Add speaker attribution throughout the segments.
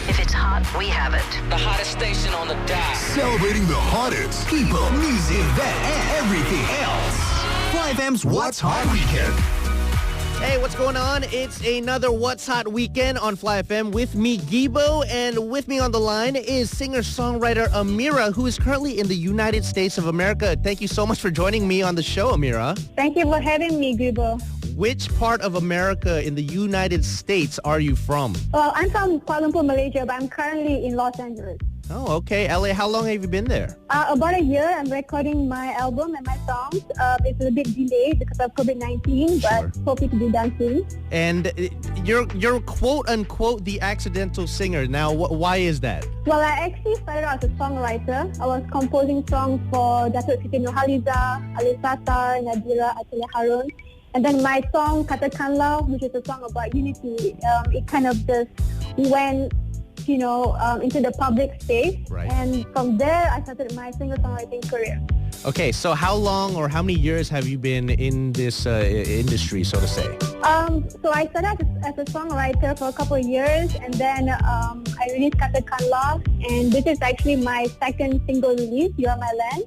Speaker 1: If it's hot, we have it.
Speaker 2: The hottest station on the dial.
Speaker 3: Celebrating the hottest people, music, that, and everything else. flyfm's What's Hot Weekend.
Speaker 4: Hey, what's going on? It's another What's Hot Weekend on flyfm with me, Guibo, and with me on the line is singer-songwriter Amirah, who is currently in the United States of America. Thank you so much for joining me on the show, Amirah.
Speaker 5: Thank you for having me, Guibo.
Speaker 4: Which part of America in the United States are you from?
Speaker 5: Well, I'm from Kuala Lumpur, Malaysia, but I'm currently in Los Angeles.
Speaker 4: Oh, okay. LA, how long have you been there?
Speaker 5: About a year. I'm recording my album and my songs. It's a bit delayed because of COVID-19, but hope it to be done soon.
Speaker 4: And you're quote-unquote the accidental singer. Now, why is that?
Speaker 5: Well, I actually started out as a songwriter. I was composing songs for Datuk Siti Nurhaliza, Alif Satar, Nadira, Atila Harun. And then my song, Katakanlah, which is a song about unity, it kind of just went into the public space.
Speaker 4: Right.
Speaker 5: And from there, I started my singer-songwriting career.
Speaker 4: Okay, so how long or how many years have you been in this industry, so to say?
Speaker 5: So I started as a songwriter for a couple of years, and then I released Katakanlah, and this is actually my second single release, You Are My Land,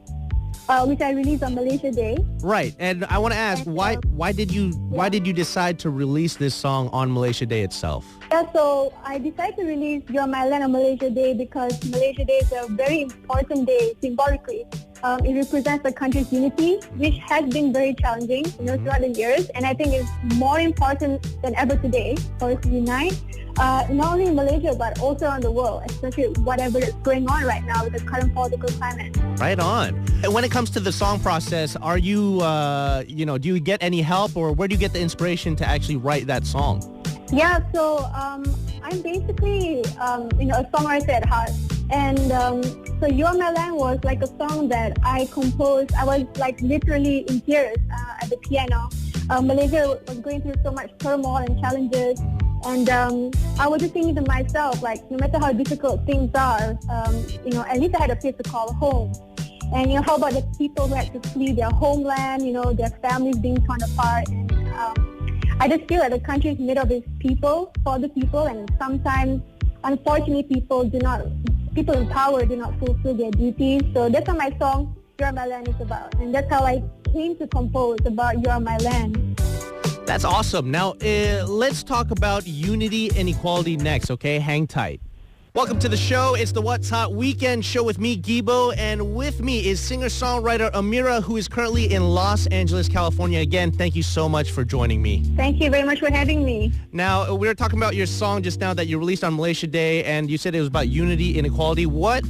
Speaker 5: which I released on Malaysia Day.
Speaker 4: Right, and I want to ask, why did you decide to release this song on Malaysia Day itself?
Speaker 5: Yeah, so I decided to release You're My Land on Malaysia Day because Malaysia Day is a very important day symbolically. It represents the country's unity, which has been very challenging, throughout the years, and I think it's more important than ever today for us to unite, not only in Malaysia but also around the world, especially whatever is going on right now with the current political climate.
Speaker 4: Right on. And when it comes to the song process, are you, do you get any help, or where do you get the inspiration to actually write that song?
Speaker 5: Yeah, so I'm basically, a songwriter at heart. And so You Are My Land was like a song that I composed. I was like literally in tears at the piano. Malaysia was going through so much turmoil and challenges. And I was just thinking to myself, like, no matter how difficult things are, at least I had a place to call home. And, how about the people who had to flee their homeland, their families being torn apart. And I just feel that the country is made of its people, for the people, and sometimes, unfortunately, people in power do not fulfill their duties. So that's what my song, You Are My Land, is about. And that's how I came to compose about You Are My Land.
Speaker 4: That's awesome. Now, let's talk about unity and equality next, okay? Hang tight. Welcome to the show. It's the What's Hot Weekend show with me, Guibo, and with me is singer-songwriter Amirah, who is currently in Los Angeles, California. Again, thank you so much for joining me.
Speaker 5: Thank you very much for having me.
Speaker 4: Now, we were talking about your song just now that you released on Malaysia Day, and you said it was about unity and equality. Why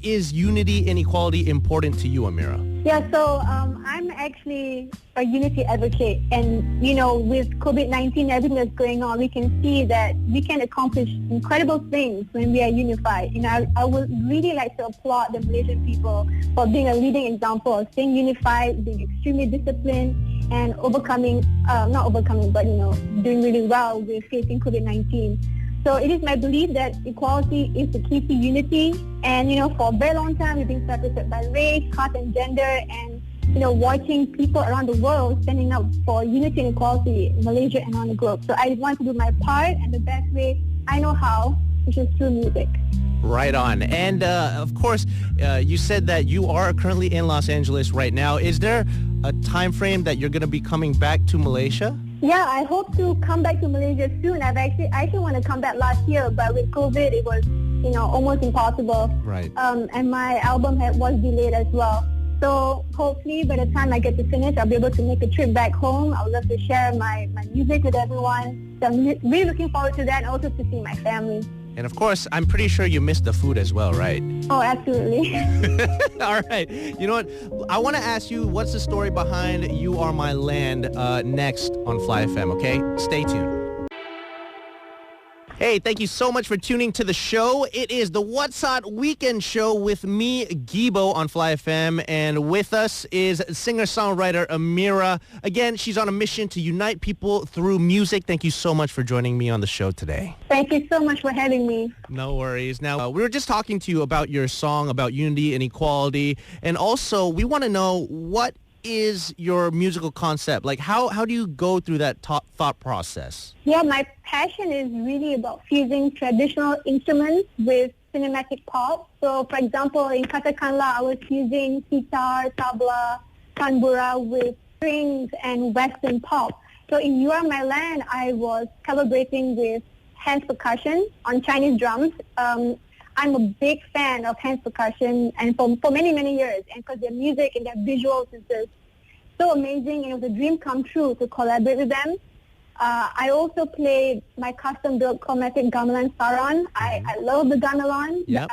Speaker 4: is unity and equality important to you, Amirah?
Speaker 5: Yeah, so I'm actually a unity advocate, and with COVID-19, everything that's going on, we can see that we can accomplish incredible things when we are unified. I would really like to applaud the Malaysian people for being a leading example of staying unified, being extremely disciplined, and doing really well with facing COVID-19. So it is my belief that equality is the key to unity. And, for a very long time, we've been separated by race, caste, and gender. And, watching people around the world standing up for unity and equality in Malaysia and on the globe. So I want to do my part, and the best way I know how, which is through music.
Speaker 4: Right on. And, of course, you said that you are currently in Los Angeles right now. Is there a time frame that you're going to be coming back to Malaysia?
Speaker 5: Yeah, I hope to come back to Malaysia soon. I actually want to come back last year, but with COVID, it was, almost impossible.
Speaker 4: Right.
Speaker 5: And my album was delayed as well. So hopefully by the time I get to finish, I'll be able to make a trip back home. I would love to share my music with everyone. So I'm really looking forward to that, and also to see my family.
Speaker 4: And of course, I'm pretty sure you missed the food as well, right?
Speaker 5: Oh, absolutely.
Speaker 4: All right. You know what? I want to ask you, what's the story behind You Are My Land next on flyfm, okay? Stay tuned. Hey, thank you so much for tuning to the show. It is the What's Hot Weekend show with me, Guibo, on flyfm, and with us is singer-songwriter Amirah. Again, she's on a mission to unite people through music. Thank you so much for joining me on the show today.
Speaker 5: Thank you so much for having me.
Speaker 4: No worries. Now, we were just talking to you about your song about unity and equality, and also we want to know what is your musical concept? Like, how do you go through that thought process?
Speaker 5: Yeah, my passion is really about fusing traditional instruments with cinematic pop. So, for example, in Katakanlah, I was fusing sitar, tabla, tanbura with strings and Western pop. So in You Are My Land, I was collaborating with hand percussion on Chinese drums. I'm a big fan of hand percussion, and for many, many years, and because their music and their visuals is just so amazing, and it was a dream come true to collaborate with them. I also played my custom-built chromatic gamelan saron. I love the gamelan.
Speaker 4: Yep.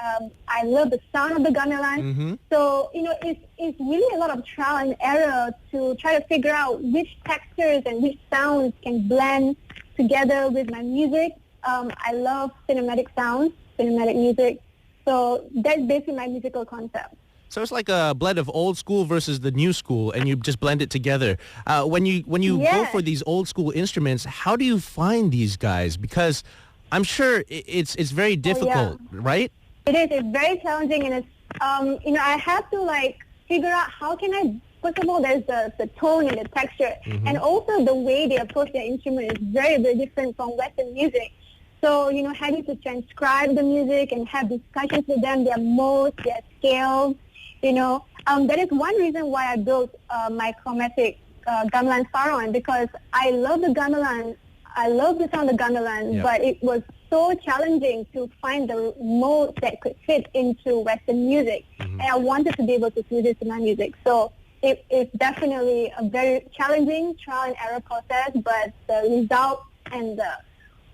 Speaker 5: I love the sound of the gamelan.
Speaker 4: Mm-hmm.
Speaker 5: So, it's really a lot of trial and error to try to figure out which textures and which sounds can blend together with my music. I love cinematic sounds, cinematic music. So that's basically my musical concept.
Speaker 4: So it's like a blend of old school versus the new school, and you just blend it together. When you go for these old school instruments, how do you find these guys? Because I'm sure it's very difficult, right?
Speaker 5: It is. It's very challenging, and it's I have to figure out how can I. First of all, there's the tone and the texture, and also the way they approach their instrument is very, very different from Western music. So, having to transcribe the music and have discussions with them, their modes, their scales, that is one reason why I built my chromatic gamelan saron, because I love the gamelan. I love the sound of gamelan, but it was so challenging to find the modes that could fit into Western music. And I wanted to be able to do this in my music. So it's definitely a very challenging trial and error process, but the result and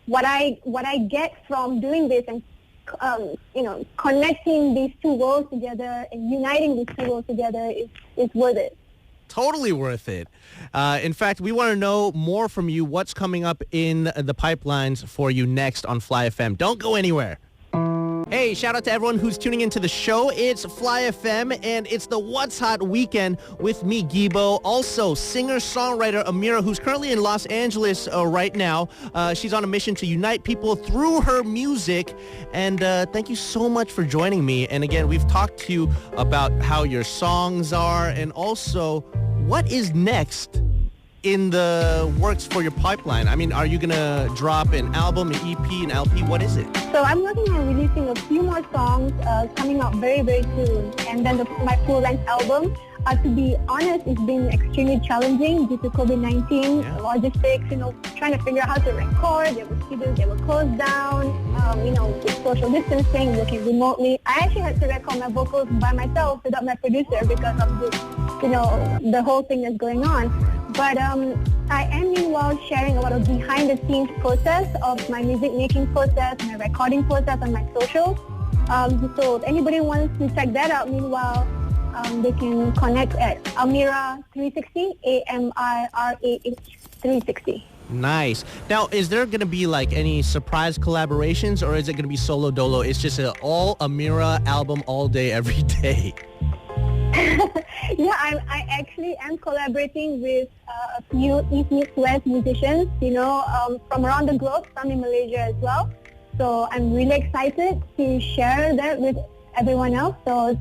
Speaker 5: what I get from doing this and connecting these two worlds together and uniting these two worlds together is worth it.
Speaker 4: Totally worth it. In fact, we want to know more from you. What's coming up in the pipelines for you next on Fly FM? Don't go anywhere. Hey, shout out to everyone who's tuning into the show. It's Fly FM, and it's the What's Hot weekend with me, Guibo. Also, singer-songwriter Amirah, who's currently in Los Angeles right now. She's on a mission to unite people through her music. And thank you so much for joining me. And again, we've talked to you about how your songs are, and also what is next in the works for your pipeline. I mean, are you going to drop an album, an EP, an LP? What is it?
Speaker 5: So I'm working on releasing a few more songs coming out very, very soon. And then my full-length album. To be honest, it's been extremely challenging due to COVID-19, logistics, trying to figure out how to record. There were studios that were closed down, with social distancing, working remotely. I actually had to record my vocals by myself without my producer because of this, the whole thing that's going on. But I am meanwhile sharing a lot of behind-the-scenes process of my music-making process, my recording process on my socials. So if anybody wants to check that out, meanwhile, they can connect at Amirah 360, AMIRAH 360.
Speaker 4: Nice. Now, is there going to be any surprise collaborations, or is it going to be solo dolo? It's just an all Amirah album all day, every day.
Speaker 5: I actually am collaborating with a few East-West musicians, from around the globe, some in Malaysia as well. So I'm really excited to share that with everyone else. So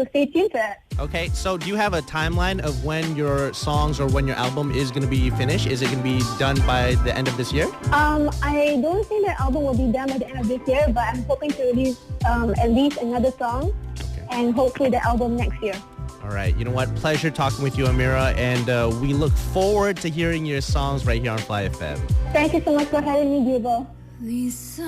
Speaker 5: stay tuned to it.
Speaker 4: Okay, so do you have a timeline of when your songs or when your album is going to be finished? Is it going to be done by the end of this year?
Speaker 5: I don't think the album will be done by the end of this year, but I'm hoping to release at least another song and hopefully the album next year.
Speaker 4: All right, you know what? Pleasure talking with you, Amirah, and we look forward to hearing your songs right here on Fly FM.
Speaker 5: Thank you so much for having me, Guibo.
Speaker 1: Lisa.